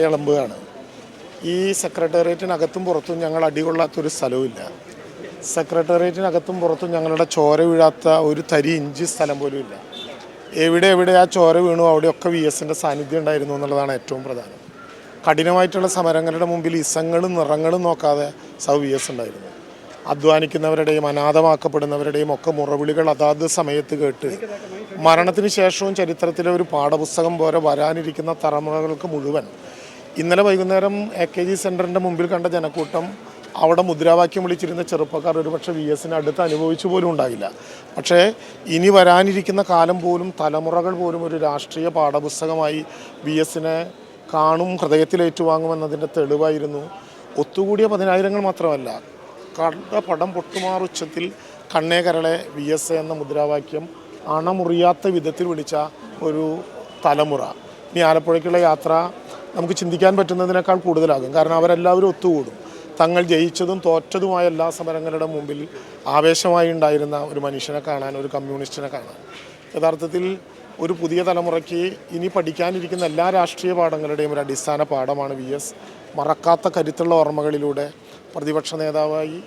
ഇളമ്പുകയാണ്. ഈ സെക്രട്ടേറിയറ്റിനകത്തും പുറത്തും ഞങ്ങൾ അടികൊള്ളാത്തൊരു സ്ഥലവുമില്ല. സെക്രട്ടേറിയറ്റിനകത്തും പുറത്തും ഞങ്ങളുടെ ചോര വീഴാത്ത ഒരു തരി ഇഞ്ച് സ്ഥലം പോലും ഇല്ല. എവിടെ ആ ചോര വീണു അവിടെയൊക്കെ VS-ൻ്റെ സാന്നിധ്യം ഉണ്ടായിരുന്നു എന്നുള്ളതാണ് ഏറ്റവും പ്രധാനം. കഠിനമായിട്ടുള്ള സമരങ്ങളുടെ മുമ്പിൽ ഇസങ്ങളും നിറങ്ങളും നോക്കാതെ VS ഉണ്ടായിരുന്നു. അധ്വാനിക്കുന്നവരുടെയും അനാഥമാക്കപ്പെടുന്നവരുടെയും ഒക്കെ മുറവിളികൾ അതാത് സമയത്ത് കേട്ട് മരണത്തിന് ശേഷവും ചരിത്രത്തിലെ ഒരു പാഠപുസ്തകം പോലെ വരാനിരിക്കുന്ന തലമുറകൾക്ക് മുഴുവൻ ഇന്നലെ വൈകുന്നേരം AKG സെൻറ്ററിൻ്റെ മുമ്പിൽ കണ്ട ജനക്കൂട്ടം അവിടെ മുദ്രാവാക്യം വിളിച്ചിരുന്ന ചെറുപ്പക്കാർ ഒരുപക്ഷെ VS-നെ അടുത്ത് അനുഭവിച്ചു പോലും ഉണ്ടാകില്ല. പക്ഷേ ഇനി വരാനിരിക്കുന്ന കാലം പോലും തലമുറകൾ പോലും ഒരു രാഷ്ട്രീയ പാഠപുസ്തകമായി VS-നെ കാണും, ഹൃദയത്തിലേറ്റുവാങ്ങുമെന്നതിൻ്റെ തെളിവായിരുന്നു. ഒത്തുകൂടിയ 10,000 മാത്രമല്ല, കണ്ട പടം പൊട്ടുമാറുച്ചത്തിൽ കണ്ണേ കരളെ VS എന്ന മുദ്രാവാക്യം അണമുറിയാത്ത വിധത്തിൽ വിളിച്ച ഒരു തലമുറ. ഇനി ആലപ്പുഴയ്ക്കുള്ള യാത്ര നമുക്ക് ചിന്തിക്കാൻ പറ്റുന്നതിനേക്കാൾ കൂടുതലാകും. കാരണം അവരെല്ലാവരും ഒത്തുകൂടും. തങ്ങൾ ജയിച്ചതും തോറ്റതുമായ എല്ലാ സമരങ്ങളുടെ മുമ്പിൽ ആവേശമായി ഉണ്ടായിരുന്ന ഒരു മനുഷ്യനെ കാണാൻ, ഒരു കമ്മ്യൂണിസ്റ്റിനെ കാണാൻ. യഥാർത്ഥത്തിൽ ഒരു പുതിയ തലമുറയ്ക്ക് ഇനി പഠിക്കാനിരിക്കുന്ന എല്ലാ രാഷ്ട്രീയ പാഠങ്ങളുടെയും ഒരു അടിസ്ഥാന പാഠമാണ് VS. മറക്കാത്ത കരുത്തുള്ള ഓർമ്മകളിലൂടെ പ്രതിപക്ഷ നേതാവായി,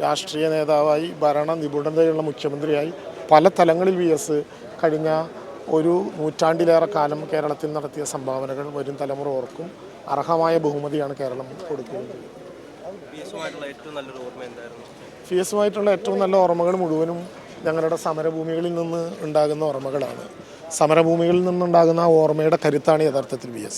രാഷ്ട്രീയ നേതാവായി, ഭരണ നിപുണതയുള്ള മുഖ്യമന്ത്രിയായി പല തലങ്ങളിൽ VS കഴിഞ്ഞ ഒരു നൂറ്റാണ്ടിലേറെ കാലം കേരളത്തിൽ നടത്തിയ സംഭാവനകൾ വരും തലമുറ ഓർക്കും. അർഹമായ ബഹുമതിയാണ് കേരളം കൊടുക്കുന്നത്. VS-മായിട്ടുള്ള ഏറ്റവും നല്ല ഓർമ്മകൾ മുഴുവനും ഞങ്ങളുടെ സമരഭൂമികളിൽ നിന്ന് ഉണ്ടാകുന്ന ഓർമ്മകളാണ്. സമരഭൂമികളിൽ നിന്നുണ്ടാകുന്ന ആ ഓർമ്മയുടെ കരുത്താണ് യഥാർത്ഥത്തിൽ VS.